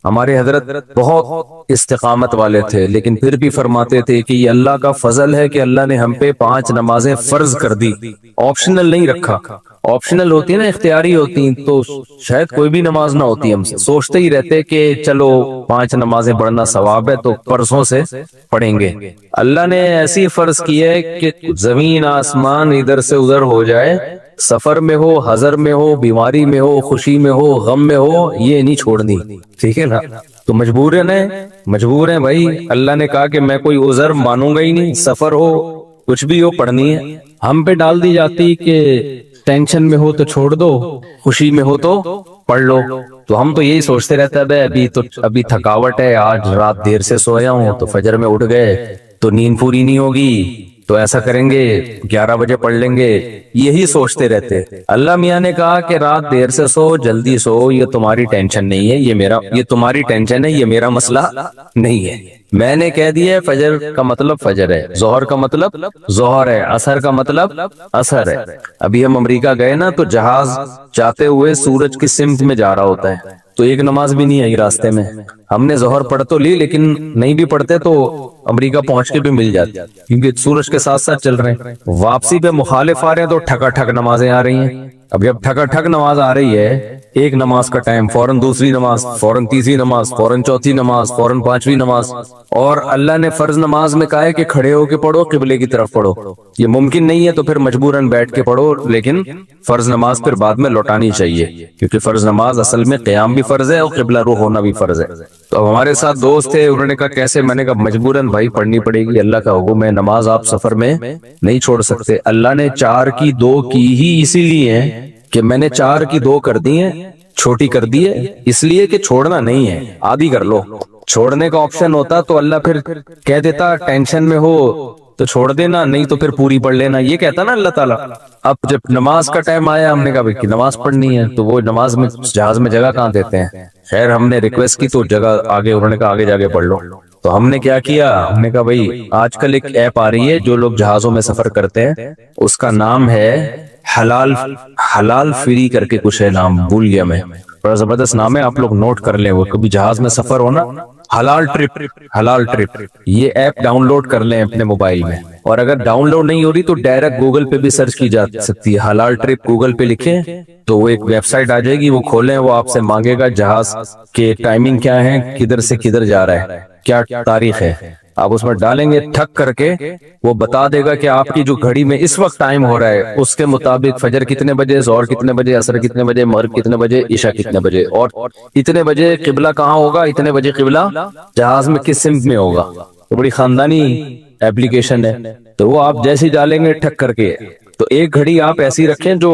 ہمارے حضرت بہت استقامت والے تھے، لیکن پھر بھی فرماتے تھے کہ یہ اللہ کا فضل ہے کہ اللہ نے ہم پہ 5 نمازیں فرض کر دی، آپشنل نہیں رکھا۔ آپشنل ہوتی ہے نا، اختیاری ہوتی ہیں، تو شاید کوئی بھی نماز نہ ہوتی، ہم سے سوچتے ہی رہتے کہ چلو 5 نمازیں پڑھنا ثواب ہے تو پرسوں سے پڑھیں گے۔ اللہ نے ایسی فرض کی ہے کہ زمین آسمان ادھر سے ادھر ہو جائے، سفر میں ہو، حضر میں ہو، بیماری میں ہو، خوشی میں ہو، غم میں ہو، یہ نہیں چھوڑنی، ٹھیک ہے نا؟ تو مجبور ہیں بھائی، اللہ نے کہا کہ میں کوئی عذر مانوں گا ہی نہیں، سفر ہو کچھ بھی ہو پڑھنی ہے۔ ہم پہ ڈال دی جاتی کہ ٹینشن میں ہو تو چھوڑ دو، خوشی میں ہو تو پڑھ لو، تو ہم تو یہی سوچتے رہتے ہیں ابھی تھکاوٹ ہے، آج رات دیر سے سویا ہوں تو فجر میں اٹھ گئے تو نیند پوری نہیں ہوگی، تو ایسا کریں گے 11 بجے پڑھ لیں گے، یہی سوچتے رہتے۔ اللہ میاں نے کہا کہ رات دیر سے سو، جلدی سو، یہ تمہاری ٹینشن نہیں ہے، یہ تمہاری ٹینشن ہے، یہ میرا مسئلہ نہیں ہے۔ میں نے کہہ دیا ہے فجر کا مطلب فجر ہے، ظہر کا مطلب ظہر ہے، عصر کا مطلب عصر ہے۔ ابھی ہم امریکہ گئے نا، تو جہاز جاتے ہوئے سورج کی سمت میں جا رہا ہوتا ہے، تو ایک نماز بھی نہیں آئی راستے میں، ہم نے ظہر پڑھ تو لی، لیکن نہیں بھی پڑھتے تو امریکہ پہنچ کے بھی مل جاتی، کیونکہ سورج کے ساتھ ساتھ چل رہے ہیں۔ واپسی پہ مخالف آ رہے ہیں تو ٹھکا ٹھک نمازیں آ رہی ہیں۔ اب جب ٹھکا ٹھک نماز آ رہی ہے، ایک نماز کا ٹائم، فوراً دوسری نماز، فوراً تیسری نماز، فوراً چوتھی نماز، فوراً پانچویں نماز، اور اللہ نے فرض نماز میں کہا ہے کہ کھڑے ہو کے پڑھو، قبلے کی طرف پڑھو۔ یہ ممکن نہیں ہے تو پھر مجبوراً بیٹھ کے پڑھو، لیکن فرض نماز پھر بعد میں لوٹانی چاہیے، کیونکہ فرض نماز اصل میں قیام بھی فرض ہے اور قبلہ رخ ہونا بھی فرض ہے۔ تو اب ہمارے ساتھ دوست تھے، انہوں نے کہا کیسے؟ میں نے کہا مجبوراً بھائی پڑھنی پڑے گی، اللہ کا حکم ہے، نماز آپ سفر میں نہیں چھوڑ سکتے۔ اللہ نے 4 کی 2 کی ہی اسی لیے ہے کہ میں نے 4 کی 2 کر دی ہیں، چھوٹی کر دی ہے، اس لیے کہ چھوڑنا نہیں ہے، آدھی کر لو۔ چھوڑنے کا آپشن ہوتا تو اللہ پھر کہہ دیتا ٹینشن میں ہو تو چھوڑ دینا، نہیں تو پھر پوری پڑھ لینا، یہ کہتا نا اللہ تعالیٰ۔ اب جب نماز کا ٹائم آیا، ہم نے کہا بھائی نماز پڑھنی ہے، تو وہ نماز میں جہاز میں جگہ کہاں دیتے ہیں؟ خیر ہم نے ریکویسٹ کی تو جگہ آگے، انہوں نے کہا آگے جا کے پڑھ لو۔ تو ہم نے کیا کیا، ہم نے کہا بھائی آج کل ایک ایپ آ رہی ہے جو لوگ جہازوں میں سفر کرتے ہیں، اس کا نام ہے حلال فری کر کے کچھ ہے، نام بھول گیا میں، بڑا زبردست نام ہے، آپ لوگ نوٹ کر لیں، وہ کبھی جہاز میں سفر ہونا، حلال ٹرپ، یہ ایپ ڈاؤن لوڈ کر لیں اپنے موبائل میں، اور اگر ڈاؤن لوڈ نہیں ہو رہی تو ڈائریکٹ گوگل پہ بھی سرچ کی جا سکتی ہے، حلال ٹرپ گوگل پہ لکھیں تو وہ ایک ویب سائٹ آ جائے گی، وہ کھولیں، وہ آپ سے مانگے گا جہاز کے ٹائمنگ کیا ہے، کدھر سے کدھر جا رہا ہے، کیا تاریخ ہے، آپ اس میں ڈالیں گے، ٹھک کر کے وہ بتا دے گا کہ آپ کی جو گھڑی میں اس وقت ٹائم ہو رہا ہے اس کے مطابق فجر کتنے بجے، ظہر کتنے بجے، عصر کتنے بجے، مغرب کتنے بجے، عشاء کتنے بجے، اور اتنے بجے قبلہ کہاں ہوگا، اتنے بجے قبلہ جہاز میں کس سمت میں ہوگا۔ تو بڑی خاندانی ایپلیکیشن ہے، تو وہ آپ جیسے ڈالیں گے ٹھک کر کے، تو ایک گھڑی آپ ایسی رکھیں جو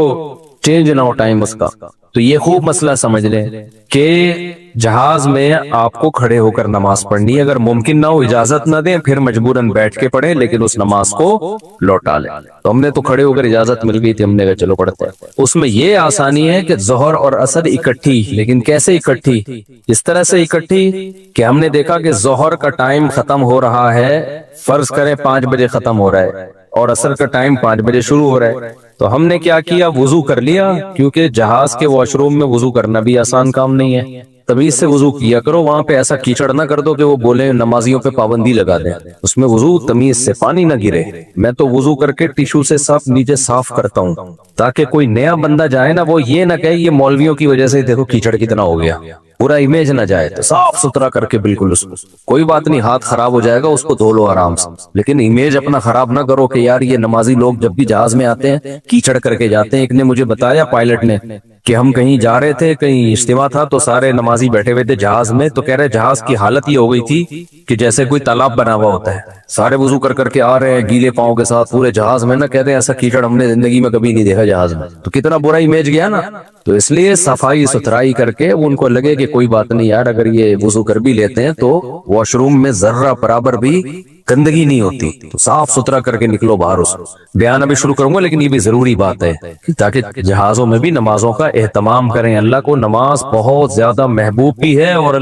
چینج نہ ہو ٹائم اس کا۔ تو یہ خوب مسئلہ سمجھ لیں کہ جہاز میں آپ کو کھڑے ہو کر نماز پڑھنی ہے، اگر ممکن نہ ہو اجازت نہ دیں پھر مجبوراً بیٹھ کے پڑھیں، لیکن اس نماز کو لوٹا لیں۔ تو ہم نے تو کھڑے ہو کر اجازت مل گئی تھی، ہم نے کہا چلو پڑھتے ہیں۔ اس میں یہ آسانی ہے کہ ظہر اور عصر اکٹھی، لیکن کیسے اکٹھی؟ اس طرح سے اکٹھی کہ ہم نے دیکھا کہ ظہر کا ٹائم ختم ہو رہا ہے، فرض کریں 5 بجے ختم ہو رہا ہے، اور عصر کا ٹائم 5 بجے شروع ہو رہا ہے، تو ہم نے کیا کیا، وضو کر لیا، کیونکہ جہاز کے واش روم میں وضو کرنا بھی آسان کام نہیں ہے، تمیز سے وضو کیا کرو، وہاں پہ ایسا کیچڑ نہ کر دو کہ وہ بولے نمازیوں پہ پابندی لگا دیں، اس میں وضو تمیز سے، پانی نہ گرے۔ میں تو وضو کر کے ٹیشو سے سب نیچے صاف کرتا ہوں تاکہ کوئی نیا بندہ جائے نا، وہ یہ نہ کہے یہ مولویوں کی وجہ سے دیکھو کیچڑ کتنا ہو گیا، پورا امیج نہ جائے، تو صاف ستھرا کر کے بالکل، اس کو کوئی بات نہیں، ہاتھ خراب ہو جائے گا اس کو دھو لو آرام سے، لیکن امیج اپنا خراب نہ کرو کہ یار یہ نمازی لوگ جب بھی جہاز میں آتے ہیں کیچڑ کر کے جاتے ہیں۔ ایک نے مجھے بتایا، پائلٹ نے، کہ ہم کہیں جا رہے تھے، کہیں اجتماع تھا، تو سارے نمازی بیٹھے ہوئے تھے جہاز میں، تو کہہ رہے جہاز کی حالت یہ ہو گئی تھی کہ جیسے کوئی تالاب بنا ہوا ہوتا ہے، سارے وضو کر کر کے آ رہے ہیں گیلے پاؤں کے ساتھ پورے جہاز میں، نا کہتے ہیں ایسا کیچڑ ہم نے زندگی میں کبھی نہیں دیکھا جہاز میں، تو کتنا برا امیج گیا نا۔ تو اس لیے صفائی ستھرائی کر کے ان کو لگے کہ کوئی بات نہیں یار، اگر یہ وضو کر بھی لیتے ہیں تو واش روم میں ذرہ برابر بھی گندگی نہیں ہوتی، تو صاف ستھرا کر کے نکلو باہر۔ اس بیان ابھی شروع کروں گا، لیکن یہ بھی ضروری بات ہے تاکہ جہازوں میں بھی نمازوں کا اہتمام کریں۔ اللہ کو نماز بہت زیادہ محبوب بھی ہے، اور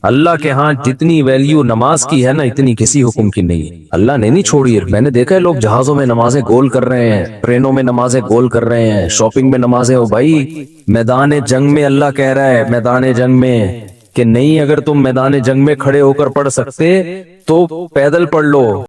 اللہ کے ہاں جتنی ویلیو نماز کی ہے نا، اتنی کسی حکم کی نہیں، اللہ نے نہیں چھوڑی ہے۔ میں نے دیکھا ہے لوگ جہازوں میں نمازیں گول کر رہے ہیں، ٹرینوں میں نمازیں گول کر رہے ہیں، شاپنگ میں نمازیں، ہو بھائی میدان جنگ میں اللہ کہہ رہا ہے، میدان جنگ میں کہ نہیں اگر تم میدان جنگ میں کھڑے ہو کر پڑھ سکتے تو پیدل پڑھ لو،